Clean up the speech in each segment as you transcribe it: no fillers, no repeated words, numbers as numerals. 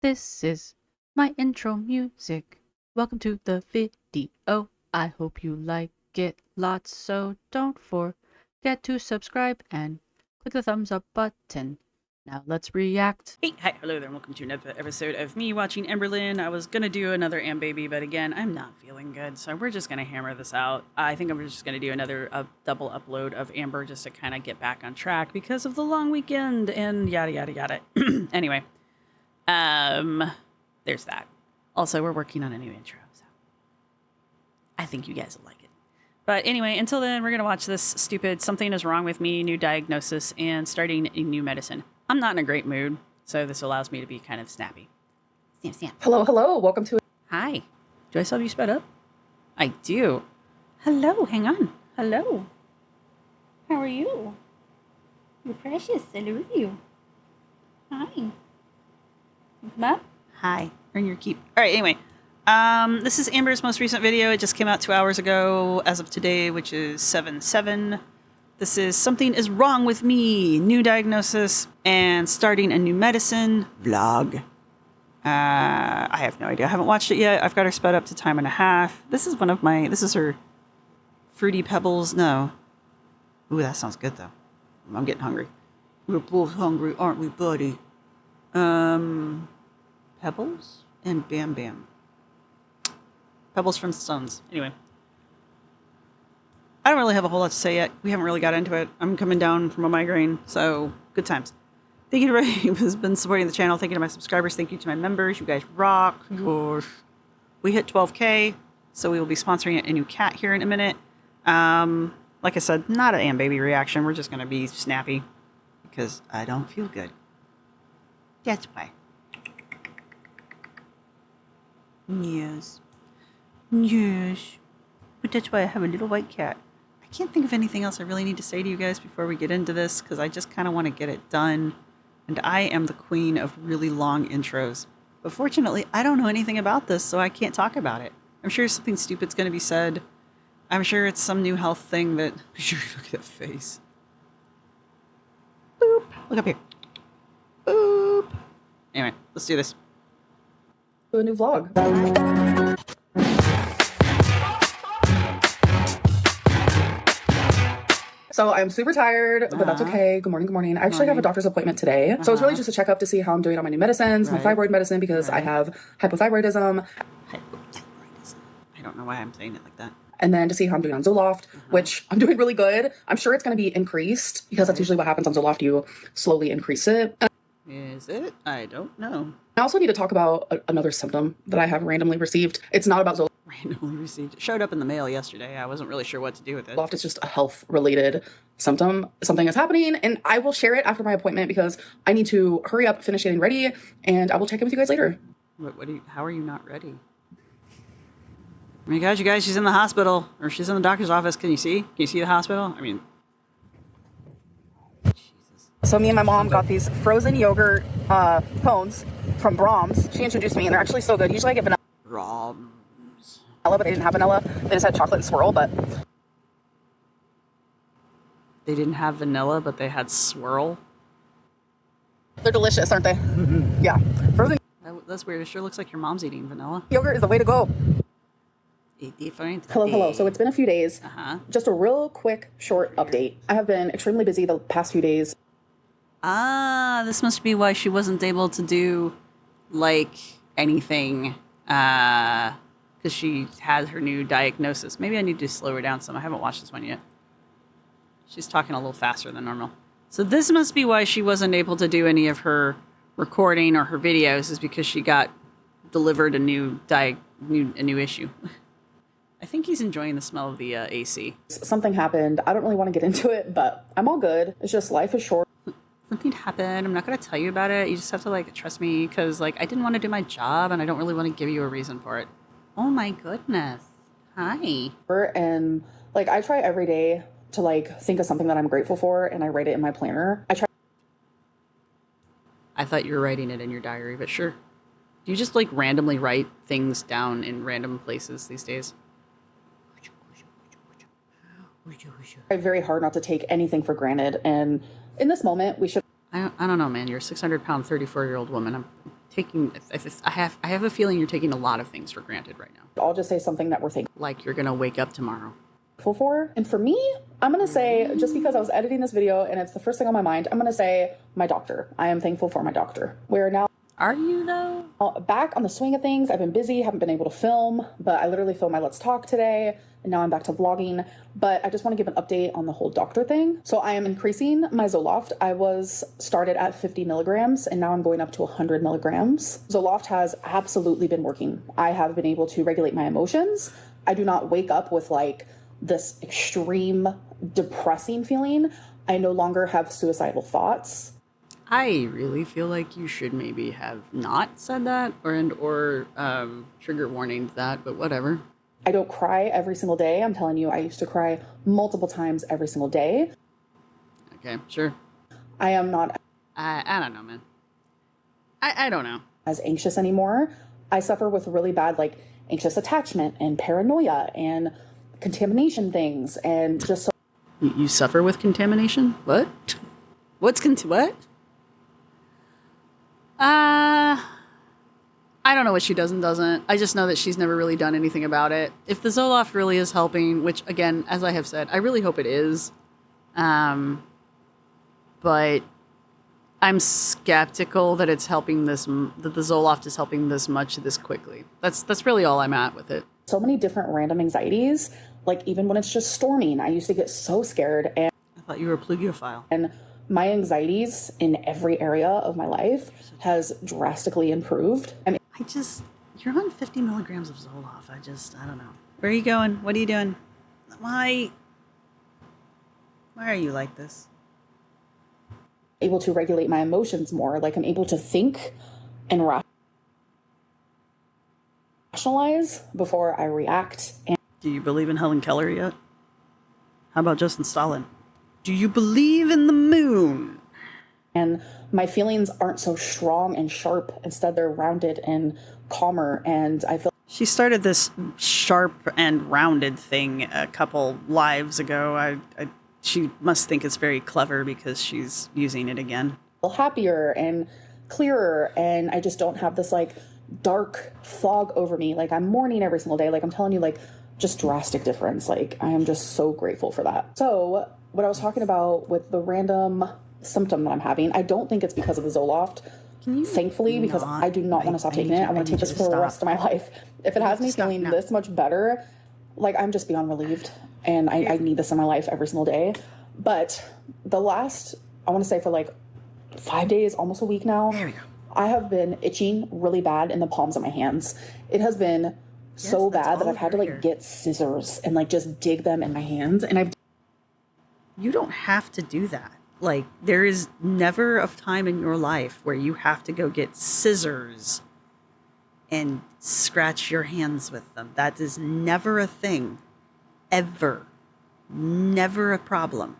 This is my intro music. Welcome to the video. I hope you like it lots, so don't forget to subscribe and click the thumbs up button. Now let's react. Hey, hi, hello there, and welcome to another episode of me watching Emberlyn. I was gonna do another Am Baby, but again, I'm not feeling good, so we're just gonna hammer this out. I think I'm just gonna do another double upload of Amber just to kind of get back on track because of the long weekend and yada yada yada. Anyway, there's that. Also, we're working on a new intro, so I think you guys will like it. But anyway, until then, we're gonna watch this stupid "Something Is Wrong with Me" new diagnosis and starting a new medicine. I'm not in a great mood, so this allows me to be kind of snappy. Snap, snap. Hello, hello. Welcome to. Hi. Do I still have you sped up? I do. Hello, hang on. Hello. How are you? You're precious. I love you. Hi. Come up. Hi. Earn your keep. All right, anyway. This is Amber's most recent video. It just came out 2 hours ago as of today, which is 7/7. This is Something Is Wrong with Me, new diagnosis, and starting a new medicine vlog. I have no idea. I haven't watched it yet. I've got her sped up to time and a half. This is her Fruity Pebbles. No. Ooh, that sounds good though. I'm getting hungry. We're both hungry, aren't we, buddy? Pebbles and Bam Bam. Pebbles from Stones. Anyway. I don't really have a whole lot to say yet. We haven't really got into it. I'm coming down from a migraine, so good times. Thank you to everybody who's been supporting the channel. Thank you to my subscribers. Thank you to my members. You guys rock. Gosh. We hit 12K, so we will be sponsoring a new cat here in a minute. Like I said, not an Am Baby reaction. We're just going to be snappy because I don't feel good. That's why. Yes. Yes. But that's why I have a little white cat. I can't think of anything else I really need to say to you guys before we get into this because I just kind of want to get it done. And I am the queen of really long intros. But fortunately, I don't know anything about this, so I can't talk about it. I'm sure something stupid's going to be said. I'm sure it's some new health thing that... Look at that face. Boop. Look up here. Boop. Anyway, let's do this. A new vlog. So I'm super tired, but that's okay. Good morning, good morning. I actually have a doctor's appointment today. So it's really just a checkup to see how I'm doing on my new medicines, my thyroid medicine, because I have hypothyroidism. Hypothyroidism. I don't know why I'm saying it like that. And then to see how I'm doing on Zoloft, which I'm doing really good. I'm sure it's going to be increased because that's usually what happens on Zoloft. You slowly increase it. Is it? I don't know. I also need to talk about another symptom that I have randomly received. It's not about Zoloft. Randomly received. It showed up in the mail yesterday. I wasn't really sure what to do with it. Zoloft is just a health-related symptom. Something is happening, and I will share it after my appointment because I need to hurry up, finish getting ready, and I will check in with you guys later. How are you not ready? Oh my gosh, you guys, she's in the hospital, or she's in the doctor's office. Can you see? Can you see the hospital? I mean... Jesus. So me and my mom got these frozen yogurt cones from Brahms. She introduced me, and they're actually so good. Usually I get vanilla. Brahms. But they didn't have vanilla. They just had chocolate and swirl, but... They didn't have vanilla, but they had swirl? They're delicious, aren't they? Yeah. Frozen That's weird. It sure looks like your mom's eating vanilla. yogurt is the way to go. Different. Hello. So it's been a few days. Just a real quick, short update. I have been extremely busy the past few days. Ah, this must be why she wasn't able to do, like, anything, because she had her new diagnosis. Maybe I need to slow her down some. I haven't watched this one yet. She's talking a little faster than normal. So this must be why she wasn't able to do any of her recording or her videos, is because she got delivered a new issue. I think he's enjoying the smell of the AC. Something happened. I don't really want to get into it, but I'm all good. It's just life is short. Something happened. I'm not going to tell you about it. You just have to, like, trust me, because, like, I didn't want to do my job, and I don't really want to give you a reason for it. Oh, my goodness. Hi. And, like, I try every day to, like, think of something that I'm grateful for, and I write it in my planner. I thought you were writing it in your diary, but sure. Do you just, like, randomly write things down in random places these days? I try very hard not to take anything for granted, and in this moment, we should... I don't know, man. You're a 600-pound, 34-year-old woman. I'm taking. I have a feeling you're taking a lot of things for granted right now. I'll just say something that we're thankful Like you're gonna wake up tomorrow. for. And for me, I'm going to say, just because I was editing this video and it's the first thing on my mind, I'm going to say my doctor. I am thankful for my doctor. We're now Are you though? back on the swing of things. I've been busy, haven't been able to film, but I literally filmed my Let's Talk today, and now I'm back to vlogging. But I just want to give an update on the whole doctor thing. So I am increasing my Zoloft. I was started at 50 milligrams, and now I'm going up to 100 milligrams. Zoloft has absolutely been working. I have been able to regulate my emotions. I do not wake up with like this extreme depressing feeling. I no longer have suicidal thoughts. I really feel like you should maybe have not said that or trigger warninged that, but whatever. I don't cry every single day. I'm telling you, I used to cry multiple times every single day. Okay, sure. I am not I don't know, man. I don't know. as anxious anymore. I suffer with really bad like anxious attachment and paranoia and contamination things and just so You suffer with contamination? What? What? I don't know what she does and doesn't. I just know that she's never really done anything about it. If the Zoloft really is helping, which again, as I have said, I really hope it is. But I'm skeptical that it's helping that the Zoloft is helping this much this quickly. That's really all I'm at with it. so many different random anxieties. Like even when it's just storming, I used to get so scared, I thought you were a plugiophile. and my anxieties in every area of my life has drastically improved. I mean, You're on 50 milligrams of Zoloft. I don't know. Where are you going? What are you doing? Why are you like this? able to regulate my emotions more. Like I'm able to think and rationalize before I react. And Do you believe in Helen Keller yet? How about Justin Stalin? Do you believe in the moon? my feelings aren't so strong and sharp. Instead, they're rounded and calmer. And I feel She started this sharp and rounded thing a couple lives ago. She must think it's very clever because she's using it again. happier and clearer. And I just don't have this like dark fog over me. Like I'm mourning every single day. Like I'm telling you, like just drastic difference. Like I am just so grateful for that. So what I was talking about with the random symptom that I'm having, I don't think it's because of the Zoloft. Thankfully, because I do not want to stop taking it. I want to take this for the rest of my life. If it has me feeling this much better, like I'm just beyond relieved, and I need this in my life every single day. But the last, I want to say for like 5 days, almost a week now, There we go. I have been itching really bad in the palms of my hands. It has been so that's bad that all I've had to over like here. get scissors and like just dig them in my hands. And You don't have to do that. Like, there is never a time in your life where you have to go get scissors and scratch your hands with them. That is never a thing. Ever. Never a problem.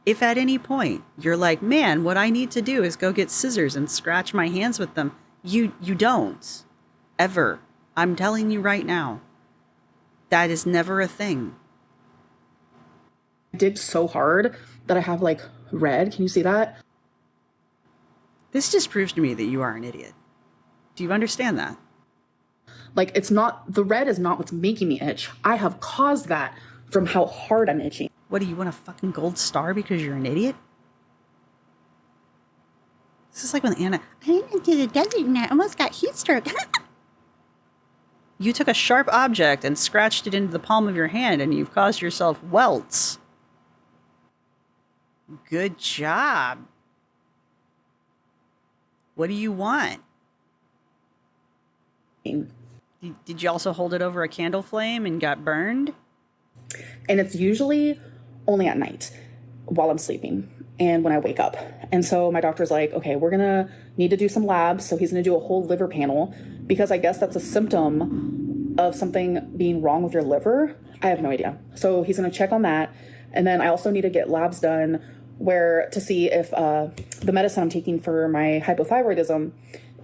If at any point you're like, man, what I need to do is go get scissors and scratch my hands with them, you don't. Ever. I'm telling you right now. That is never a thing. dig so hard that I have like red. Can you see that? This just proves to me that you are an idiot. Do you understand that? Like it's not, the red is not what's making me itch. I have caused that from how hard I'm itching. What, do you want a fucking gold star because you're an idiot? This is like when Anna, I went into the desert and I almost got heat stroke. You took a sharp object and scratched it into the palm of your hand and you've caused yourself welts. Good job. What do you want? Did you also hold it over a candle flame and got burned? And it's usually only at night while I'm sleeping and when I wake up. And so my doctor's like, okay, we're gonna need to do some labs. So he's gonna do a whole liver panel because I guess that's a symptom of something being wrong with your liver. I have no idea. So he's gonna check on that. And then I also need to get labs done to see if the medicine I'm taking for my hypothyroidism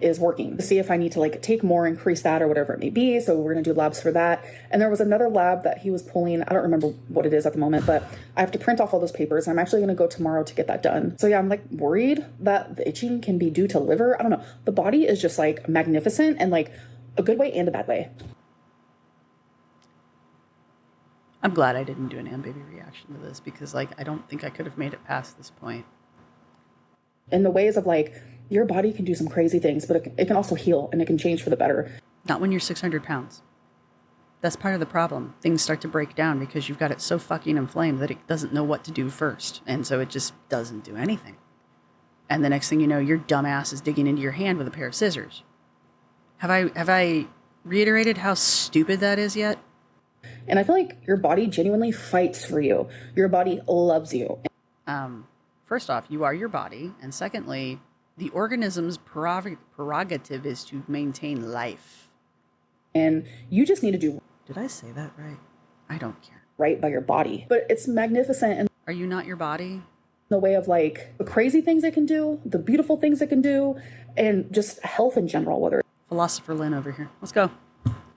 is working, to see if I need to like take more, increase that, or whatever it may be. So we're going to do labs for that. And there was another lab that he was pulling. I don't remember what it is at the moment, but I have to print off all those papers. I'm actually going to go tomorrow to get that done. So yeah, I'm like worried that the itching can be due to liver. I don't know. The body is just like magnificent and like a good way and a bad way. I'm glad I didn't do an baby reaction to this because like I don't think I could have made it past this point. In the ways of like, your body can do some crazy things, but it can also heal and it can change for the better. Not when you're 600 pounds. That's part of the problem. Things start to break down because you've got it so fucking inflamed that it doesn't know what to do first. And so it just doesn't do anything. And the next thing you know, your dumb ass is digging into your hand with a pair of scissors. Have I reiterated how stupid that is yet? And I feel like your body genuinely fights for you. Your body loves you. First off, you are your body. And secondly, the organism's prerogative is to maintain life. And you just need to do Did I say that right? I don't care. right by your body. But it's magnificent in Are you not your body? the way of like the crazy things it can do, the beautiful things it can do, and just health in general, whether Philosopher Lynn over here. Let's go.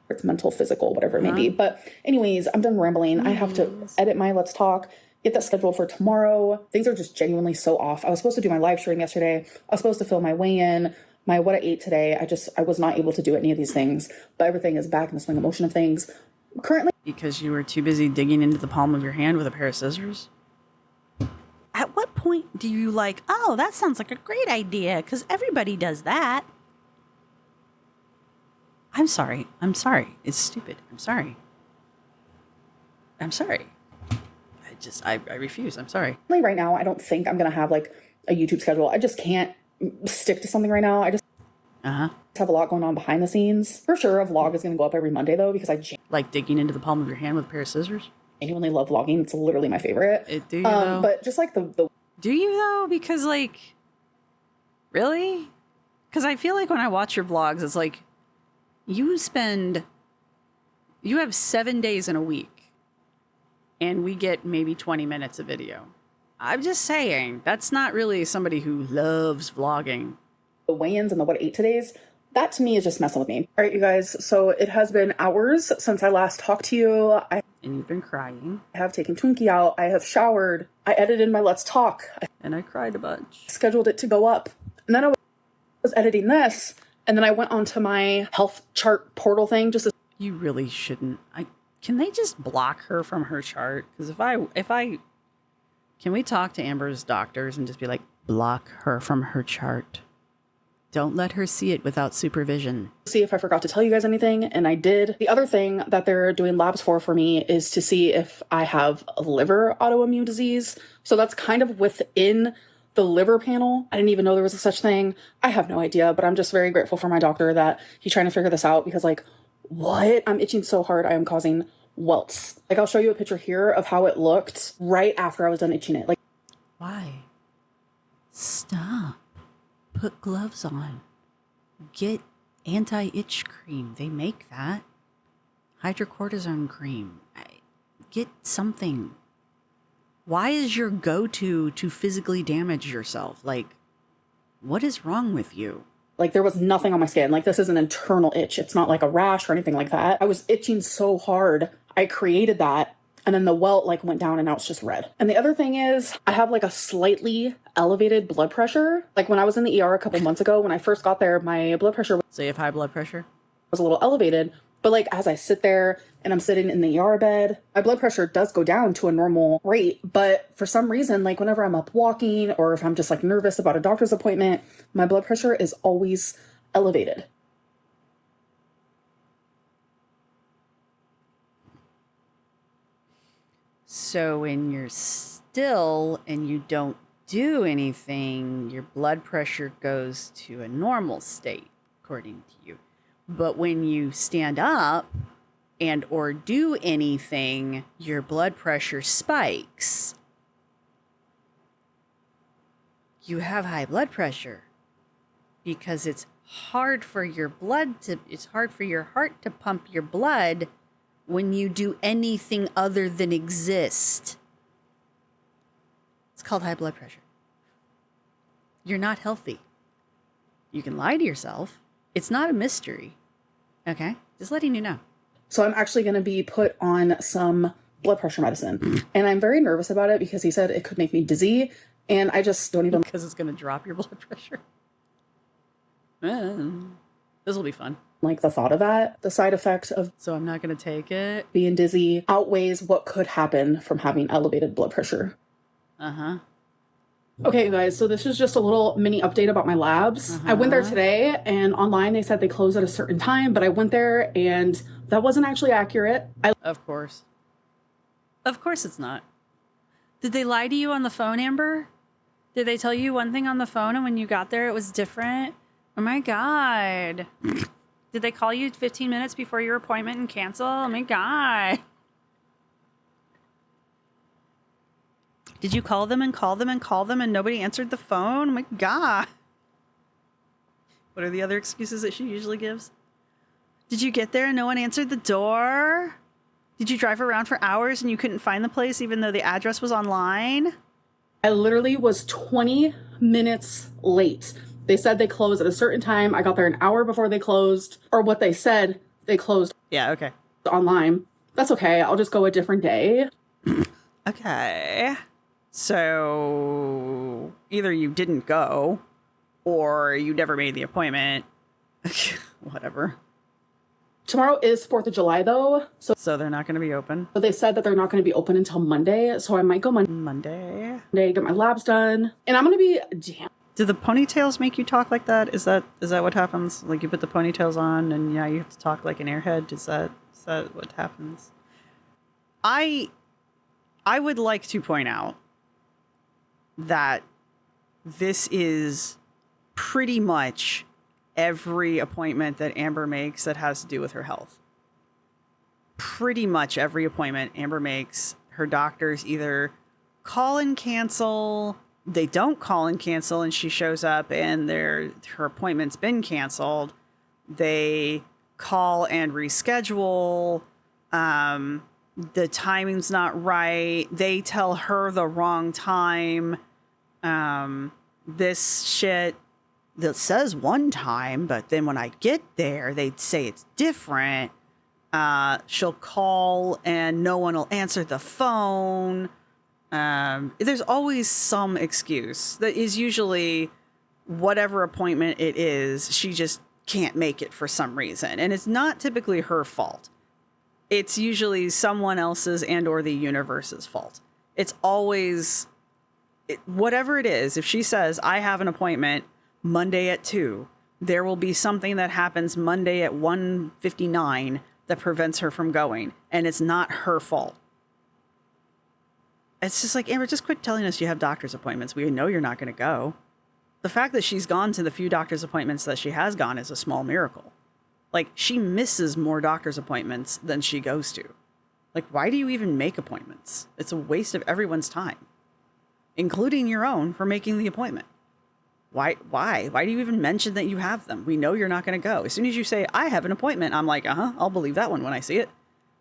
it's mental, physical, whatever it may be. But anyways, I'm done rambling. I have to edit my Let's Talk, get that scheduled for tomorrow. Things are just genuinely so off. I was supposed to do my live stream yesterday. I was supposed to film my weigh-in, my what I ate today. I was not able to do any of these things, but everything is back in the swing of motion of things. Currently, Because you were too busy digging into the palm of your hand with a pair of scissors? At what point do you like, oh, that sounds like a great idea, because everybody does that? I'm sorry. It's stupid. I'm sorry. I refuse. I'm sorry. right now, I don't think I'm going to have like a YouTube schedule. I just can't stick to something right now. I just have a lot going on behind the scenes. For sure, a vlog is going to go up every Monday though, because I Like digging into the palm of your hand with a pair of scissors? genuinely love vlogging. It's literally my favorite. Do you though? But just like the Do you though? Because like, really? Because I feel like when I watch your vlogs, it's like you have 7 days in a week and we get maybe 20 minutes of video. I'm just saying, that's not really somebody who loves vlogging. the weigh-ins and the what I ate today's, that to me is just messing with me. All right, you guys. So it has been hours since I last talked to you. I And you've been crying. have taken Twinkie out. I have showered. I edited my Let's Talk. I And I cried a bunch. scheduled it to go up. And then I was editing this. And then I went onto my health chart portal thing just to You really shouldn't. Can they just block her from her chart? Because can we talk to Amber's doctors and just be like, block her from her chart? Don't let her see it without supervision. see if I forgot to tell you guys anything. And I did. The other thing that they're doing labs for me is to see if I have a liver autoimmune disease. So that's kind of within the liver panel. I didn't even know there was a such thing. I have no idea, but I'm just very grateful for my doctor that he's trying to figure this out, because like, what? I'm itching so hard. I am causing welts. Like, I'll show you a picture here of how it looked right after I was done itching it. Like, Why? Stop. Put gloves on. Get anti-itch cream. They make that. Hydrocortisone cream. Get something. Why is your go-to to physically damage yourself? Like, what is wrong with you? Like, there was nothing on my skin. Like, this is an internal itch. It's not like a rash or anything like that. I was itching so hard. I created that. And then the welt like went down and now it's just red. And the other thing is I have like a slightly elevated blood pressure. Like when I was in the ER a couple months ago, when I first got there, my blood pressure So you have high blood pressure? was a little elevated. But like as I sit there and I'm sitting in the ER bed, my blood pressure does go down to a normal rate. But for some reason, like whenever I'm up walking or if I'm just like nervous about a doctor's appointment, my blood pressure is always elevated. So when you're still and you don't do anything, your blood pressure goes to a normal state, according to you. But when you stand up and or do anything, your blood pressure spikes. You have high blood pressure because it's hard for your heart to pump your blood when you do anything other than exist. It's called high blood pressure. You're not healthy. You can lie to yourself. It's not a mystery. Okay? Just letting you know. So I'm actually going to be put on some blood pressure medicine. And I'm very nervous about it because he said it could make me dizzy. And I just don't even... Because it's going to drop your blood pressure. This will be fun. Like the thought of that. The side effect of... So I'm not going to take it. Being dizzy outweighs what could happen from having elevated blood pressure. Uh-huh. Okay, you guys, so this is just a little mini update about my labs. I went there today, and online they said they close at a certain time, but I went there, and that wasn't actually accurate. Of course. Of course it's not. Did they lie to you on the phone, Amber? Did they tell you one thing on the phone, and when you got there it was different? Oh my God. Did they call you 15 minutes before your appointment and cancel? Oh my God. Did you call them and call them and call them and nobody answered the phone? Oh my God. What are the other excuses that she usually gives? Did you get there and no one answered the door? Did you drive around for hours and you couldn't find the place even though the address was online? I literally was 20 minutes late. They said they closed at a certain time. I got there an hour before they closed, or what they said they closed. Yeah, okay. Online. That's okay. I'll just go a different day. Okay. So either you didn't go or you never made the appointment. Whatever. Tomorrow is 4th of July, though. So they're not going to be open? So they said that they're not going to be open until Monday. So I might go Monday, get my labs done. And I'm going to be... Damn. Do the ponytails make you talk like that? Is that what happens? Like you put the ponytails on and yeah, you have to talk like an airhead? Is that what happens? I would like to point out that this is pretty much every appointment that Amber makes that has to do with her health. Pretty much every appointment Amber makes, her doctors either call and cancel, they don't call and cancel, and she shows up and her appointment's been canceled. They call and reschedule. The timing's not right. They tell her the wrong time. This shit that says one time, but then when I get there, they say it's different. She'll call and no one will answer the phone. There's always some excuse that is usually whatever appointment it is. She just can't make it for some reason. And it's not typically her fault. It's usually someone else's and or the universe's fault. It's always whatever it is. If she says, I have an appointment Monday at 2, there will be something that happens Monday at 1:59 that prevents her from going. And it's not her fault. It's just like, Amber, just quit telling us you have doctor's appointments. We know you're not going to go. The fact that she's gone to the few doctor's appointments that she has gone is a small miracle. Like, she misses more doctor's appointments than she goes to. Like, why do you even make appointments? It's a waste of everyone's time, including your own, for making the appointment. Why? Why do you even mention that you have them? We know you're not going to go. As soon as you say, I have an appointment, I'm like, I'll believe that one when I see it.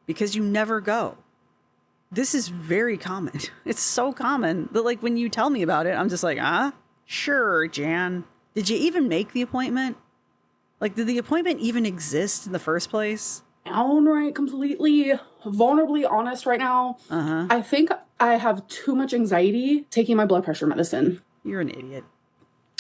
Because you never go. This is very common. It's so common that, like, when you tell me about it, I'm just like, sure, Jan. Did you even make the appointment? Like, did the appointment even exist in the first place? Downright completely vulnerably honest right now. I think I have too much anxiety taking my blood pressure medicine. You're an idiot.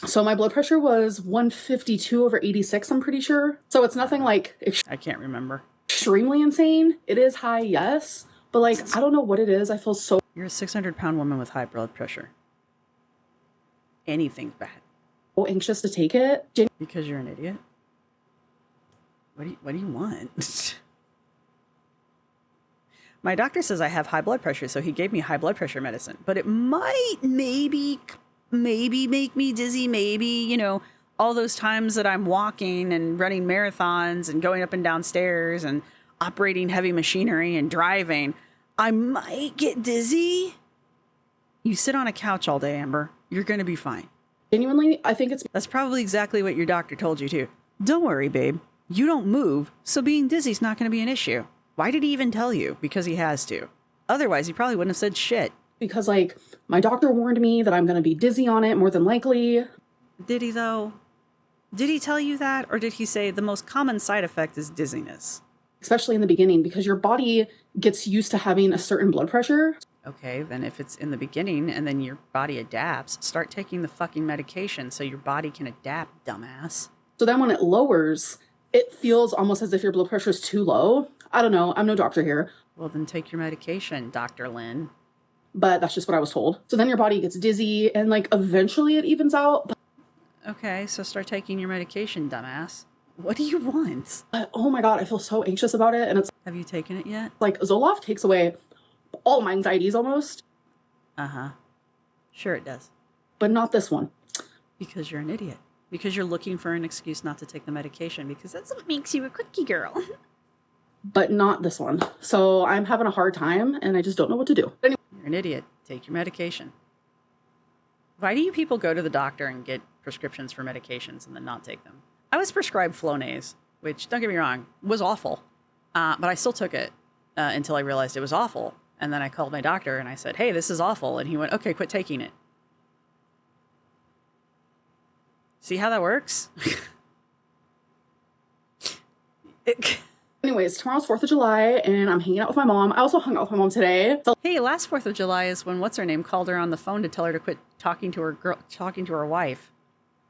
So my blood pressure was 152/86, I'm pretty sure. So it's nothing like I can't remember. Extremely insane. It is high, yes. But like, I don't know what it is. I feel so... You're a 600-pound woman with high blood pressure. Anything's bad. Anxious to take it. Because you're an idiot? What do you want? My doctor says I have high blood pressure, so he gave me high blood pressure medicine. But it might maybe make me dizzy, maybe, all those times that I'm walking and running marathons and going up and down stairs and operating heavy machinery and driving, I might get dizzy. You sit on a couch all day, Amber. You're going to be fine. Genuinely, I think it's... That's probably exactly what your doctor told you, too. Don't worry, babe. You don't move, so being dizzy is not going to be an issue. Why did he even tell you? Because he has to. Otherwise, he probably wouldn't have said shit. Because, like, my doctor warned me that I'm going to be dizzy on it, more than likely. Did he, though? Did he tell you that? Or did he say the most common side effect is dizziness? Especially in the beginning, because your body gets used to having a certain blood pressure. Okay, then if it's in the beginning and then your body adapts, start taking the fucking medication so your body can adapt, dumbass. So then when it lowers, it feels almost as if your blood pressure is too low. I don't know. I'm no doctor here. Well, then take your medication, Dr. Lynn. But that's just what I was told. So then your body gets dizzy and like eventually it evens out. Okay, so start taking your medication, dumbass. What do you want? But oh my God, I feel so anxious about it. And it's Have you taken it yet? like Zoloft takes away all my anxieties almost. Uh-huh. Sure it does. But not this one. Because you're an idiot. Because you're looking for an excuse not to take the medication because that's what makes you a cookie girl. But not this one. So I'm having a hard time and I just don't know what to do. Anyway. You're an idiot. Take your medication. Why do you people go to the doctor and get prescriptions for medications and then not take them? I was prescribed Flonase, which, don't get me wrong, was awful. But I still took it until I realized it was awful. And then I called my doctor and I said, hey, this is awful. And he went, okay, quit taking it. See how that works? Anyways, tomorrow's 4th of July and I'm hanging out with my mom. I also hung out with my mom today. So Hey, last 4th of July is when what's-her-name called her on the phone to tell her to quit talking to her wife.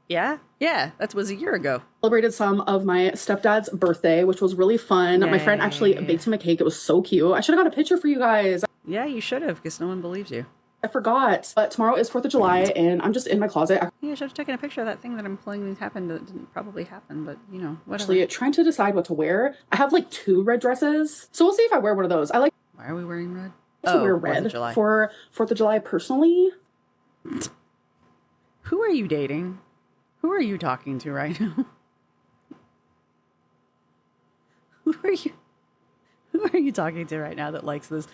Yeah? Yeah, that was a year ago. celebrated some of my stepdad's birthday, which was really fun. My friend actually baked him a cake. It was so cute. I should have got a picture for you guys. Yeah, you should have, because no one believes you. I forgot. But tomorrow is 4th of July and I'm just in my closet. Yeah, I should have taken a picture of that thing that I'm claiming happened that didn't probably happen, but, you know, whatever. Actually trying to decide what to wear. I have like 2 red dresses. So we'll see if I wear one of those. I like Why are we wearing red? to wear 4th red of July. for 4th of July personally. Who are you dating? Who are you talking to right now? Who are you? Who are you talking to right now that likes this?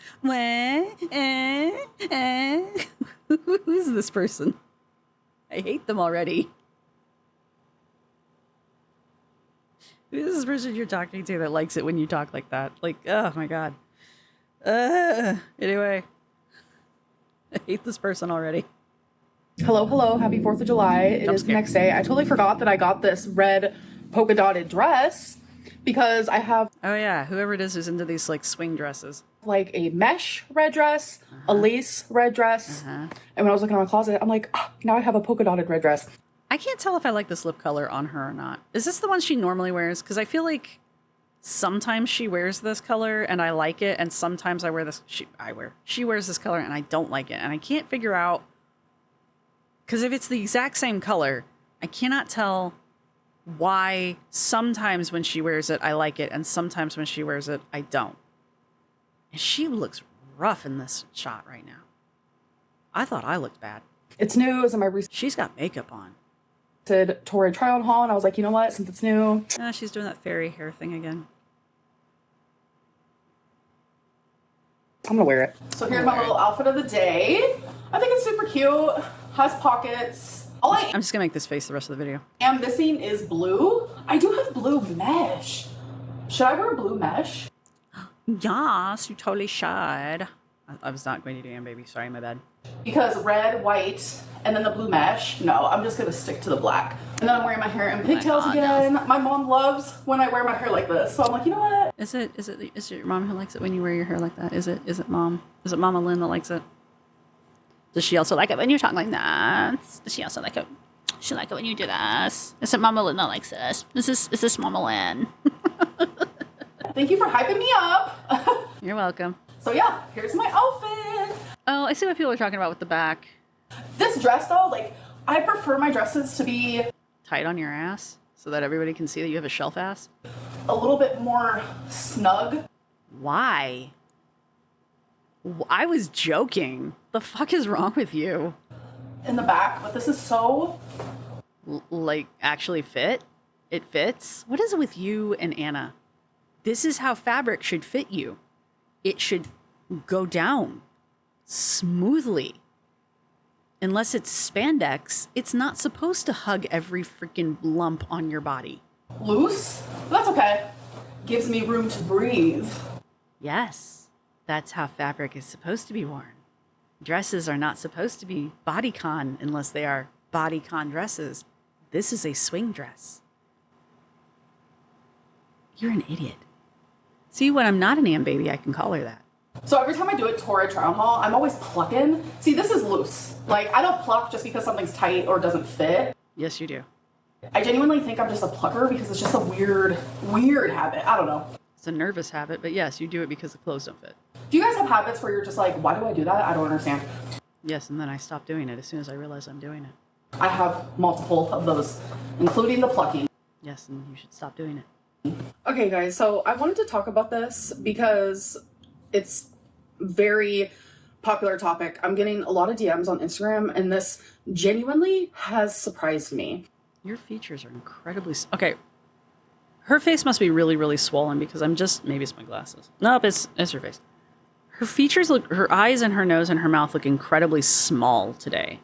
Who's this person? I hate them already. Who's this person you're talking to that likes it when you talk like that? Like, oh my God. Anyway, I hate this person already. Hello. Happy 4th of July. It is the next day. I totally forgot that I got this red polka dotted dress because I have Oh yeah, whoever it is who's into these like swing dresses. like a mesh red dress, a lace red dress. And when I was looking at my closet, I'm like, oh, now I have a polka dotted red dress. I can't tell if I like this lip color on her or not. Is this the one she normally wears? Because I feel like sometimes she wears this color and I like it, and sometimes I wear this. She wears this color and I don't like it, and I can't figure out. Because if it's the exact same color, I cannot tell why sometimes when she wears it I like it, and sometimes when she wears it I don't. And she looks rough in this shot right now. I thought I looked bad. It's new. It's in my She's got makeup on. recent Tory try-on haul, and I was like, you know what? Since it's new, She's doing that fairy hair thing again. I'm gonna wear it. So here's my little outfit of the day. I think it's super cute. Has pockets. All I I'm just gonna make this face the rest of the video. am missing is blue. I do have blue mesh. Should I wear blue mesh? Yes, you totally should. I was not going to do Am Baby. Sorry, my bad. Because red, white, and then the blue mesh. No, I'm just gonna stick to the black. And then I'm wearing my hair in pigtails again. My mom loves when I wear my hair like this. So I'm like, you know what? Is it your mom who likes it when you wear your hair like that? Is it mom? Is it Mama Lynn that likes it? Does she also like it when you talk like that? Does she also like it? She like it when you do this? Is it Mama Lynn that likes this? Is this Mama Lynn? Thank you for hyping me up. You're welcome. So yeah, here's my outfit. Oh, I see what people are talking about with the back. This dress though, like, I prefer my dresses to be Tight on your ass so that everybody can see that you have a shelf ass. a little bit more snug. Why? I was joking. The fuck is wrong with you? In the back, but this is so Like, actually fit? It fits? What is it with you and Anna? This is how fabric should fit you. It should go down smoothly. Unless it's spandex, it's not supposed to hug every freaking lump on your body. loose. But that's okay. Gives me room to breathe. Yes, that's how fabric is supposed to be worn. Dresses are not supposed to be bodycon unless they are bodycon dresses. This is a swing dress. You're an idiot. See, when I'm not an Am baby, I can call her that. So every time I do a Torrid Trial Haul, I'm always plucking. See, this is loose. Like, I don't pluck just because something's tight or doesn't fit. Yes, you do. I genuinely think I'm just a plucker because it's just a weird habit. I don't know. It's a nervous habit, but yes, you do it because the clothes don't fit. Do you guys have habits where you're just like, why do I do that? I don't understand. Yes, and then I stop doing it as soon as I realize I'm doing it. I have multiple of those, including the plucking. Yes, and you should stop doing it. Okay, guys, so I wanted to talk about this because it's very popular topic. I'm getting a lot of DMs on Instagram, and this genuinely has surprised me. Your features are incredibly... Okay, her face must be really, really swollen because maybe it's my glasses. Nope, it's her face. Her features her eyes and her nose and her mouth look incredibly small today.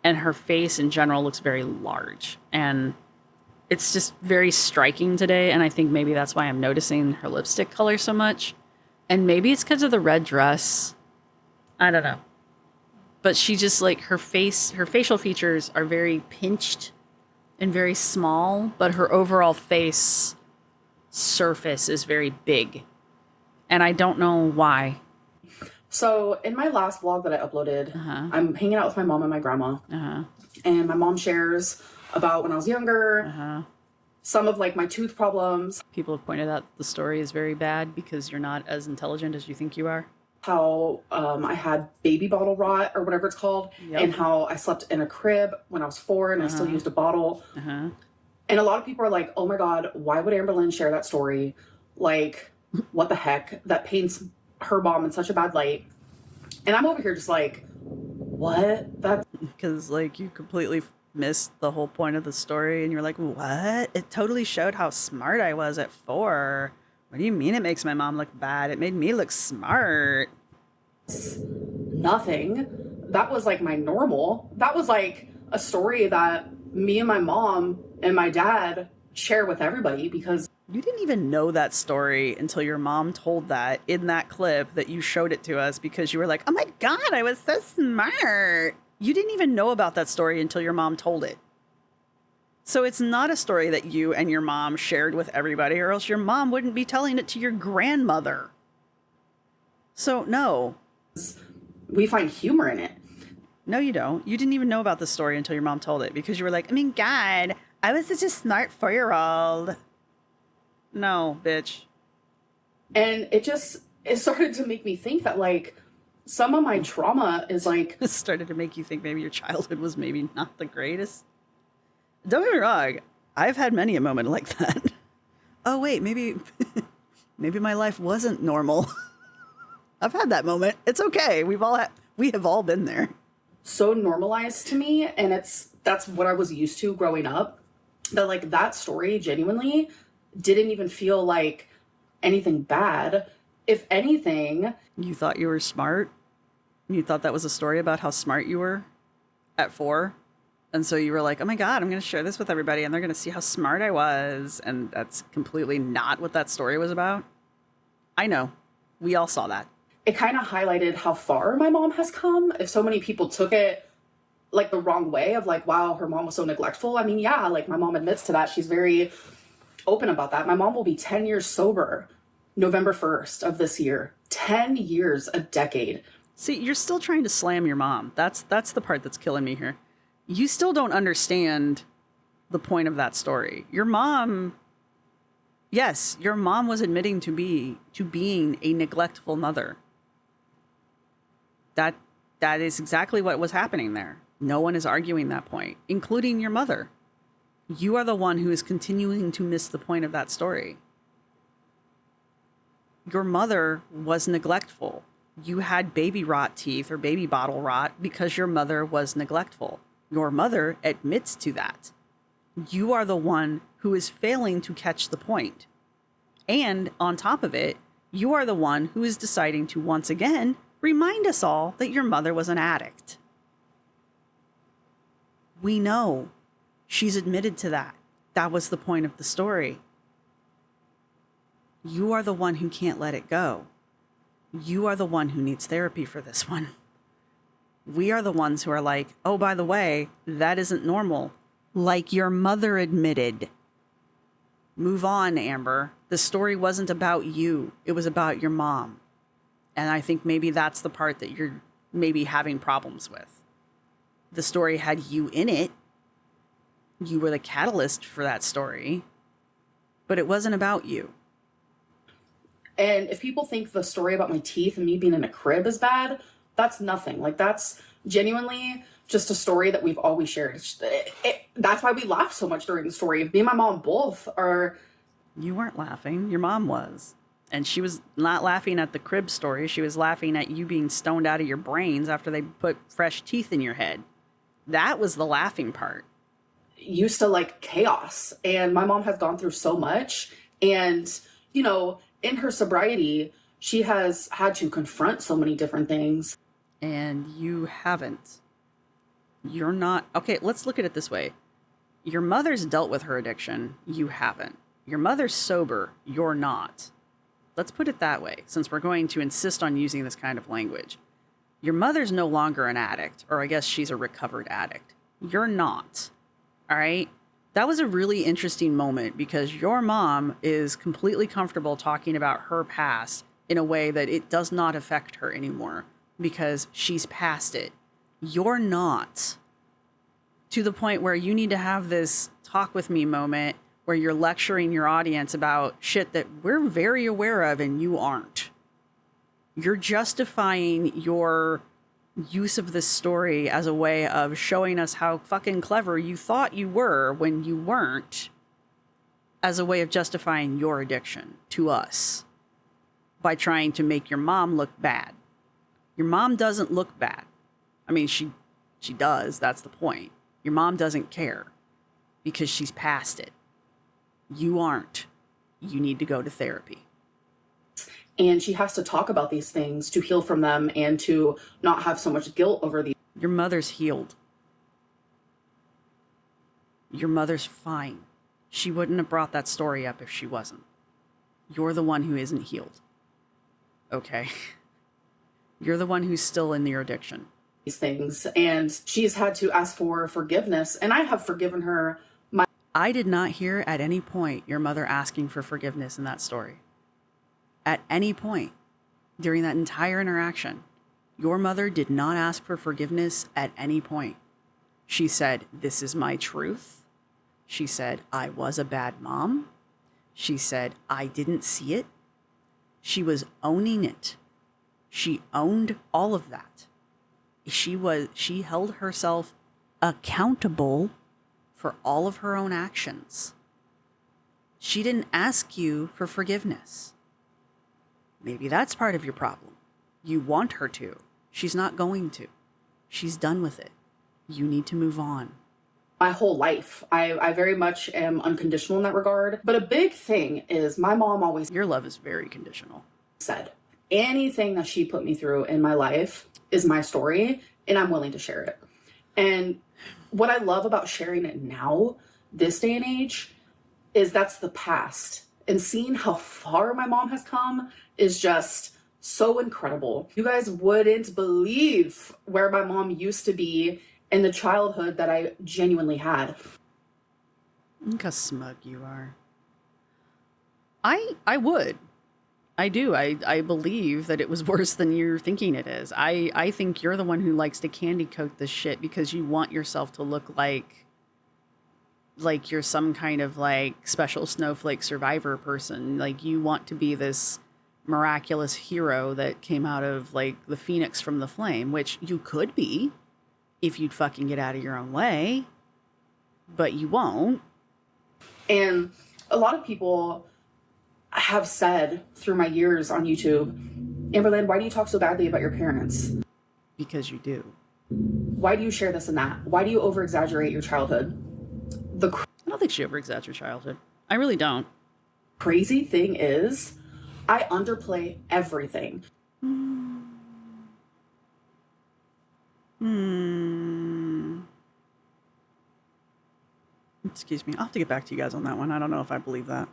And her face in general looks very large. And it's just very striking today, and I think maybe that's why I'm noticing her lipstick color so much. And maybe it's because of the red dress. I don't know. But she just, like, her facial features are very pinched and very small, but her overall face surface is very big. And I don't know why. So in my last vlog that I uploaded, I'm hanging out with my mom and my grandma. And my mom shares about when I was younger, some of like my tooth problems. People have pointed out the story is very bad because you're not as intelligent as you think you are. How I had baby bottle rot or whatever it's called, and how I slept in a crib when I was 4 and I still used a bottle. And a lot of people are like, oh my God, why would Amberlynn share that story? Like, what the heck? That paints her mom in such a bad light. And I'm over here just like, what? That's because like you completely missed the whole point of the story and you're like, what? It totally showed how smart I was at 4. What do you mean it makes my mom look bad? It made me look smart. Nothing. That was like my normal. That was like a story that me and my mom and my dad share with everybody because you didn't even know that story until your mom told that in that clip that you showed it to us because you were like, oh my God, I was so smart. You didn't even know about that story until your mom told it. So it's not a story that you and your mom shared with everybody, or else your mom wouldn't be telling it to your grandmother. So no. We find humor in it. No, you don't. You didn't even know about the story until your mom told it because you were like, I mean, God, I was such a smart 4-year-old. No, bitch. And it started to make me think that like some of my trauma is like... It started to make you think maybe your childhood was maybe not the greatest. Don't get me wrong. I've had many a moment like that. Oh, wait, maybe my life wasn't normal. I've had that moment. It's okay. We have all been there. So normalized to me, and that's what I was used to growing up. That like that story genuinely didn't even feel like anything bad. If anything, you thought you were smart. You thought that was a story about how smart you were at 4. And so you were like, oh my God, I'm going to share this with everybody and they're going to see how smart I was. And that's completely not what that story was about. I know. We all saw that. It kind of highlighted how far my mom has come. If so many people took it like the wrong way of like, wow, her mom was so neglectful. I mean, yeah, like my mom admits to that. She's very open about that. My mom will be 10 years sober November 1st of this year. 10 years, a decade. See, you're still trying to slam your mom. That's the part that's killing me here. You still don't understand the point of that story. Your mom, yes, your mom was admitting to being a neglectful mother. That is exactly what was happening there. No one is arguing that point, including your mother. You are the one who is continuing to miss the point of that story. Your mother was neglectful. You had baby rot teeth or baby bottle rot because your mother was neglectful. Your mother admits to that. You are the one who is failing to catch the point. And on top of it, you are the one who is deciding to once again remind us all that your mother was an addict. We know. She's admitted to that. That was the point of the story. You are the one who can't let it go. You are the one who needs therapy for this one. We are the ones who are like, oh, by the way, that isn't normal. Like your mother admitted. Move on, Amber. The story wasn't about you. It was about your mom. And I think maybe that's the part that you're maybe having problems with. The story had you in it. You were the catalyst for that story. But it wasn't about you. And if people think the story about my teeth and me being in a crib is bad, that's nothing. Like, that's genuinely just a story that we've always shared. That's why we laugh so much during the story. Me and my mom both are. You weren't laughing. Your mom was. And she was not laughing at the crib story. She was laughing at you being stoned out of your brains after they put fresh teeth in your head. That was the laughing part. Used to like chaos. And my mom has gone through so much. And, you know, in her sobriety, she has had to confront so many different things. And you haven't. You're not. Okay, let's look at it this way. Your mother's dealt with her addiction. You haven't. Your mother's sober. You're not. Let's put it that way, since we're going to insist on using this kind of language. Your mother's no longer an addict, or I guess she's a recovered addict. You're not. All right? That was a really interesting moment because your mom is completely comfortable talking about her past in a way that it does not affect her anymore because she's past it. You're not. To the point where you need to have this talk with me moment where you're lecturing your audience about shit that we're very aware of and you aren't. You're justifying your use of this story as a way of showing us how fucking clever you thought you were when you weren't, as a way of justifying your addiction to us by trying to make your mom look bad. Your mom doesn't look bad. I mean, she does. That's the point. Your mom doesn't care because she's past it. You aren't. You need to go to therapy. And she has to talk about these things to heal from them and to not have so much guilt over these. Your mother's healed. Your mother's fine. She wouldn't have brought that story up if she wasn't. You're the one who isn't healed. Okay? You're the one who's still in your addiction. These things. And she's had to ask for forgiveness. And I have forgiven her. I did not hear at any point your mother asking for forgiveness in that story. At any point during that entire interaction, your mother did not ask for forgiveness at any point. She said, "This is my truth." She said, "I was a bad mom." She said, "I didn't see it." She was owning it. She owned all of that. She held herself accountable for all of her own actions. She didn't ask you for forgiveness. Maybe that's part of your problem. You want her to. She's not going to. She's done with it. You need to move on. My whole life, I very much am unconditional in that regard. But a big thing is my mom always Your love is very conditional. said, anything that she put me through in my life is my story, and I'm willing to share it. And what I love about sharing it now, this day and age, is that's the past. And seeing how far my mom has come is just so incredible. You guys wouldn't believe where my mom used to be in the childhood that I genuinely had. Look how smug you are. I would. I do. I believe that it was worse than you're thinking it is. I think you're the one who likes to candy coat this shit because you want yourself to look like you're some kind of like special snowflake survivor person. Like you want to be this miraculous hero that came out of like the phoenix from the flame, which you could be if you'd fucking get out of your own way, but you won't. And a lot of people have said through my years on YouTube, Amberlynn, why do you talk so badly about your parents? Because you do. Why do you share this and that? Why do you over-exaggerate your childhood? The I don't think she over-exaggerates your childhood. I really don't. crazy thing is, I underplay everything. Excuse me. I'll have to get back to you guys on that one. I don't know if I believe that.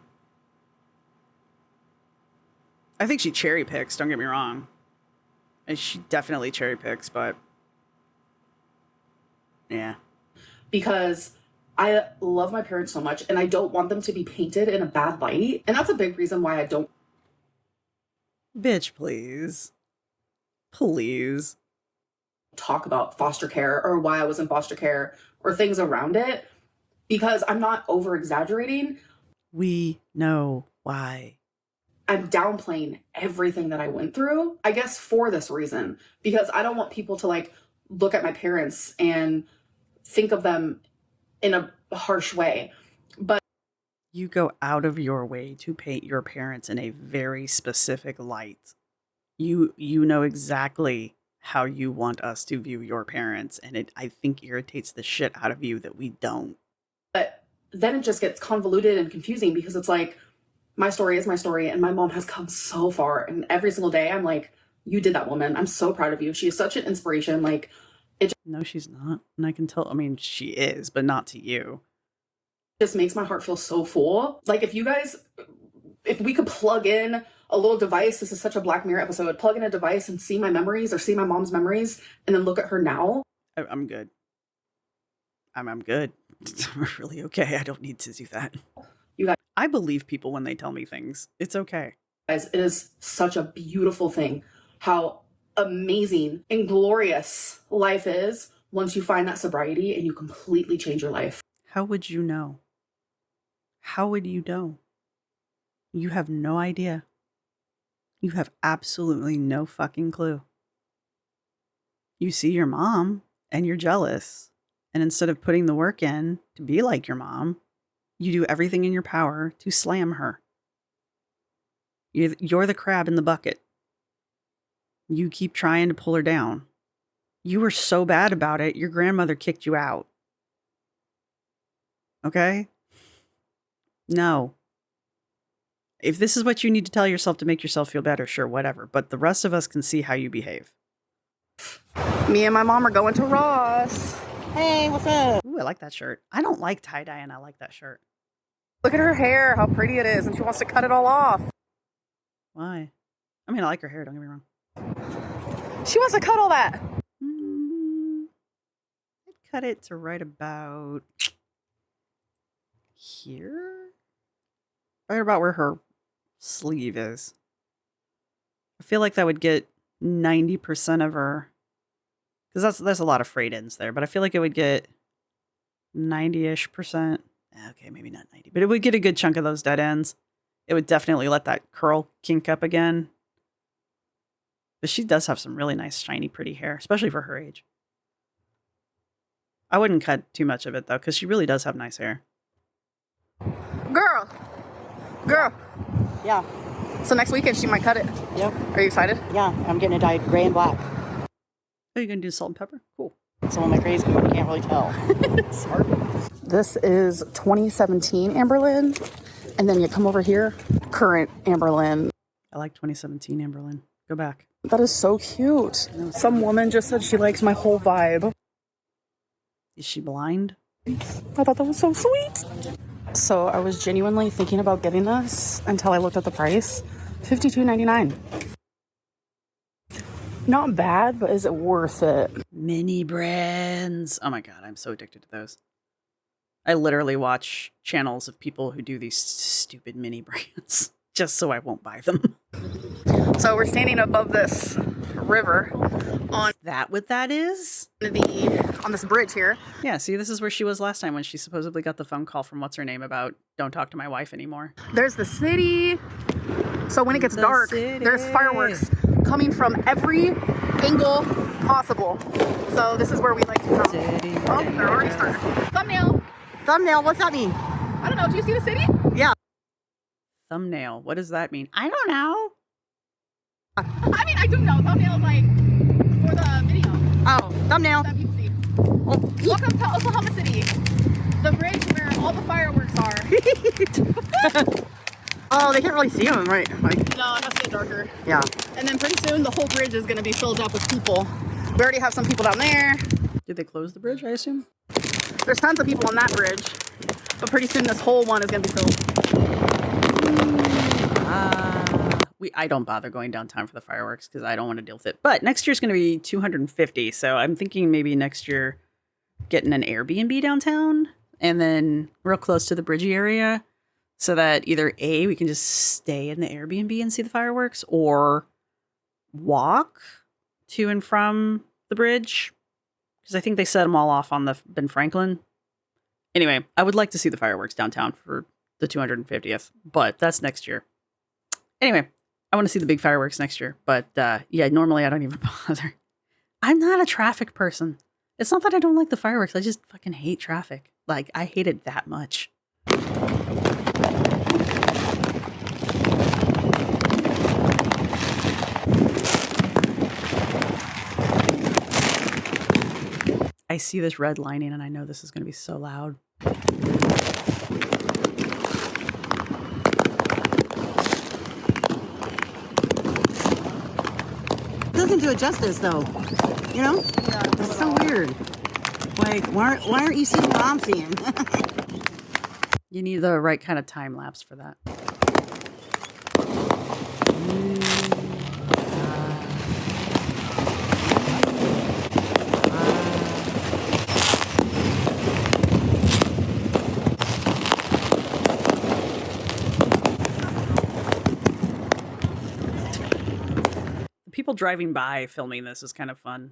I think she cherry picks, don't get me wrong. And she definitely cherry picks, but yeah. Because I love my parents so much, and I don't want them to be painted in a bad light. And that's a big reason why I don't. Bitch, please. Please. Talk about foster care or why I was in foster care or things around it, because I'm not over exaggerating. We know why. I'm downplaying everything that I went through, I guess, for this reason, because I don't want people to like look at my parents and think of them in a harsh way. But you go out of your way to paint your parents in a very specific light. You know exactly how you want us to view your parents, and it, I think, irritates the shit out of you that we don't. But then it just gets convoluted and confusing, because it's like, my story is my story, and my mom has come so far, and every single day I'm like, you did that, woman. I'm so proud of you. She is such an inspiration. Like, no, she's not. And I can tell, I mean, she is, but not to you. Just makes my heart feel so full. Like, if we could plug in a little device, this is such a Black Mirror episode, plug in a device and see my memories or see my mom's memories and then look at her now. I'm good. I'm good. I'm really okay. I don't need to do that. I believe people when they tell me things. It's okay. Guys, it is such a beautiful thing how amazing and glorious life is once you find that sobriety and you completely change your life. How would you know? How would you know? You have no idea. You have absolutely no fucking clue. You see your mom and you're jealous. And instead of putting the work in to be like your mom, you do everything in your power to slam her. You're the crab in the bucket. You keep trying to pull her down. You were so bad about it, your grandmother kicked you out. Okay? No. If this is what you need to tell yourself to make yourself feel better, sure, whatever. But the rest of us can see how you behave. Me and my mom are going to Ross. Hey, what's up? Ooh, I like that shirt. I don't like tie-dye, and I like that shirt. Look at her hair, how pretty it is, and she wants to cut it all off. Why? I mean, I like her hair, don't get me wrong. She wants to cut all that. I'd cut it to right about here? Right about where her sleeve is. I feel like that would get 90% of her, because there's a lot of frayed ends there, but I feel like it would get 90-ish%. Okay, maybe not 90, but it would get a good chunk of those dead ends. It would definitely let that curl kink up again. But she does have some really nice, shiny, pretty hair, especially for her age. I wouldn't cut too much of it, though, because she really does have nice hair. Girl. Yeah. So next weekend she might cut it. Yep. Are you excited? Yeah. I'm getting it dyed gray and black. Oh, you're going to do salt and pepper? Cool. So when my grays come up, you can't really tell. Smart. This is 2017 Amberlynn. And then you come over here, current Amberlynn. I like 2017 Amberlynn. Go back. That is so cute. Some woman just said she likes my whole vibe. Is she blind? I thought that was so sweet. So I was genuinely thinking about getting this until I looked at the price. $52.99. Not bad, but is it worth it? Mini brands. Oh my God, I'm so addicted to those. I literally watch channels of people who do these stupid mini brands just so I won't buy them. So we're standing above this river on Is that what that is? on this bridge here. Yeah, see, this is where she was last time when she supposedly got the phone call from what's her name about don't talk to my wife anymore. There's the city. So when it gets dark, there's fireworks coming from every angle possible. So this is where we like to come. Oh, they're already started. Thumbnail, what's that mean? I don't know. Do you see the city? Yeah. Thumbnail. What does that mean? I don't know. I mean, I do know. Thumbnail is like for the video Oh, thumbnail. that people see. Welcome to Oklahoma City, the bridge where all the fireworks are. Oh, they can't really see them, right? Like, No, it has to get darker. yeah. And then pretty soon the whole bridge is going to be filled up with people. We already have some people down there. Did they close the bridge, I assume? There's tons of people on that bridge. But pretty soon this whole one is going to be filled. I don't bother going downtown for the fireworks because I don't want to deal with it. But next year's going to be $250, so I'm thinking maybe next year getting an Airbnb downtown and then real close to the bridgey area, so that either A, we can just stay in the Airbnb and see the fireworks, or walk to and from the bridge, because I think they set them all off on the Ben Franklin. Anyway, I would like to see the fireworks downtown for the 250th, but that's next year. Anyway, I want to see the big fireworks next year, but yeah, normally I don't even bother. I'm not a traffic person. It's not that I don't like the fireworks. I just fucking hate traffic. Like, I hate it that much. I see this red lining and I know this is going to be so loud. Doesn't do it justice though. You know? Yeah, it's so weird. Like, why aren't you seeing what I'm seeing? You need the right kind of time lapse for that. People driving by filming this is kind of fun.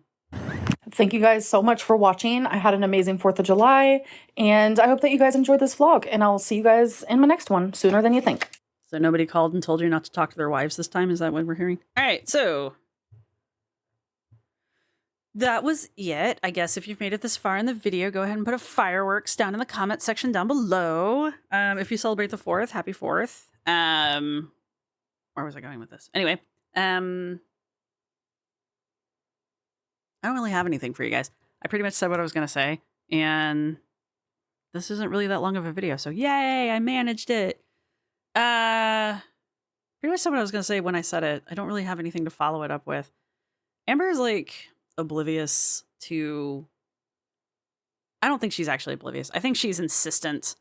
Thank you guys so much for watching. I had an amazing 4th of July, and I hope that you guys enjoyed this vlog, and I'll see you guys in my next one sooner than you think. So nobody called and told you not to talk to their wives this time? Is that what we're hearing? All right, so that was it. I guess if you've made it this far in the video, go ahead and put a fireworks down in the comment section down below. If you celebrate the 4th, happy 4th. Where was I going with this? Anyway, I don't really have anything for you guys. I pretty much said what I was going to say, and this isn't really that long of a video, so yay, I managed it. Pretty much said what I was going to say when I said it. I don't really have anything to follow it up with. Amber is, like, oblivious to... I don't think she's actually oblivious. I think she's insistent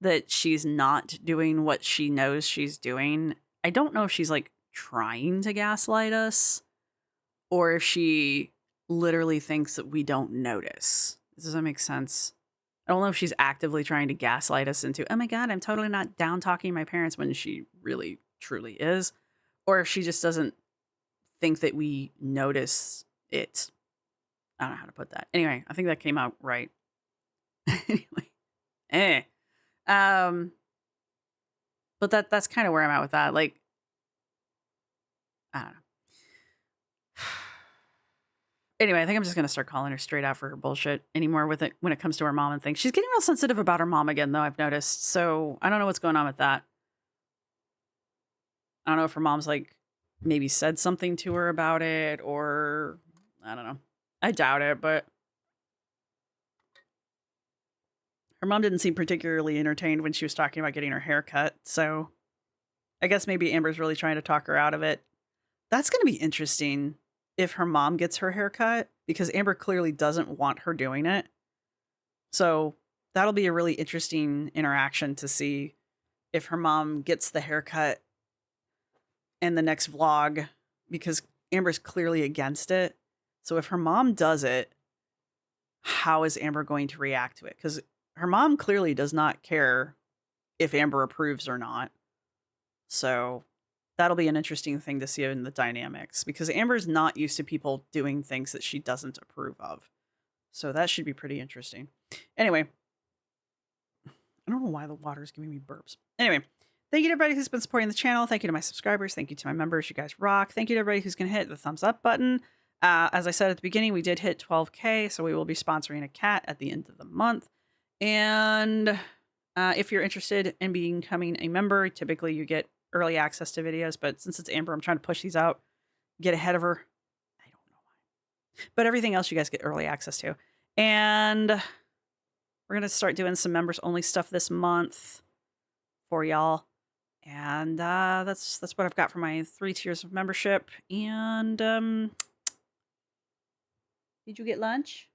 that she's not doing what she knows she's doing. I don't know if she's, like, trying to gaslight us, or if she literally thinks that we don't notice. Does that make sense? I don't know if she's actively trying to gaslight us into, oh my God, I'm totally not down talking to my parents, when she really, truly is. Or if she just doesn't think that we notice it. I don't know how to put that. Anyway, I think that came out right. Anyway. But that's kind of where I'm at with that. Like, I don't know. Anyway, I think I'm just going to start calling her straight out for her bullshit anymore with it when it comes to her mom and things. She's getting real sensitive about her mom again, though, I've noticed. So I don't know what's going on with that. I don't know if her mom's, like, maybe said something to her about it, or I don't know. I doubt it, but her mom didn't seem particularly entertained when she was talking about getting her hair cut. So I guess maybe Amber's really trying to talk her out of it. That's going to be interesting if her mom gets her hair cut, because Amber clearly doesn't want her doing it. So that'll be a really interesting interaction to see if her mom gets the haircut in the next vlog, because Amber's clearly against it. So if her mom does it, how is Amber going to react to it? Because her mom clearly does not care if Amber approves or not. So that'll be an interesting thing to see in the dynamics, because Amber's not used to people doing things that she doesn't approve of. So that should be pretty interesting. Anyway, I don't know why the water is giving me burps. Anyway, thank you to everybody who's been supporting the channel. Thank you to my subscribers. Thank you to my members. You guys rock. Thank you to everybody who's going to hit the thumbs up button. As I said at the beginning, we did hit 12K, so we will be sponsoring a cat at the end of the month. And if you're interested in becoming a member, typically you get early access to videos, but since it's Amber, I'm trying to push these out, get ahead of her. I don't know why. But everything else you guys get early access to. And we're going to start doing some members only stuff this month for y'all. And that's what I've got for my 3 tiers of membership. And did you get lunch?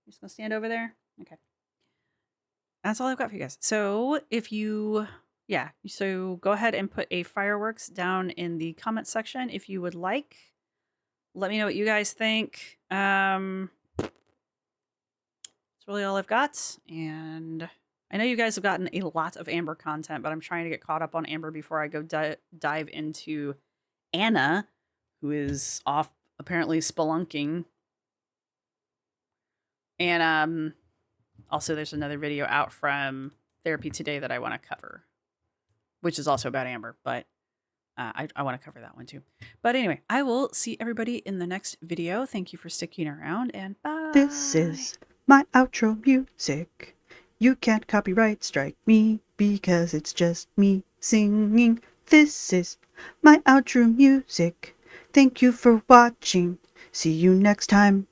You're just going to stand over there? Okay. That's all I've got for you guys. So if you, so go ahead and put a fireworks down in the comment section if you would like. Let me know what you guys think. That's really all I've got. And I know you guys have gotten a lot of Amber content, but I'm trying to get caught up on Amber before I go dive into Anna, who is off apparently spelunking. And also there's another video out from Therapy Today that I want to cover, which is also about Amber, but I want to cover that one too. But anyway, I will see everybody in the next video. Thank you for sticking around, and bye. This is my outro music. You can't copyright strike me because it's just me singing. This is my outro music. Thank you for watching. See you next time.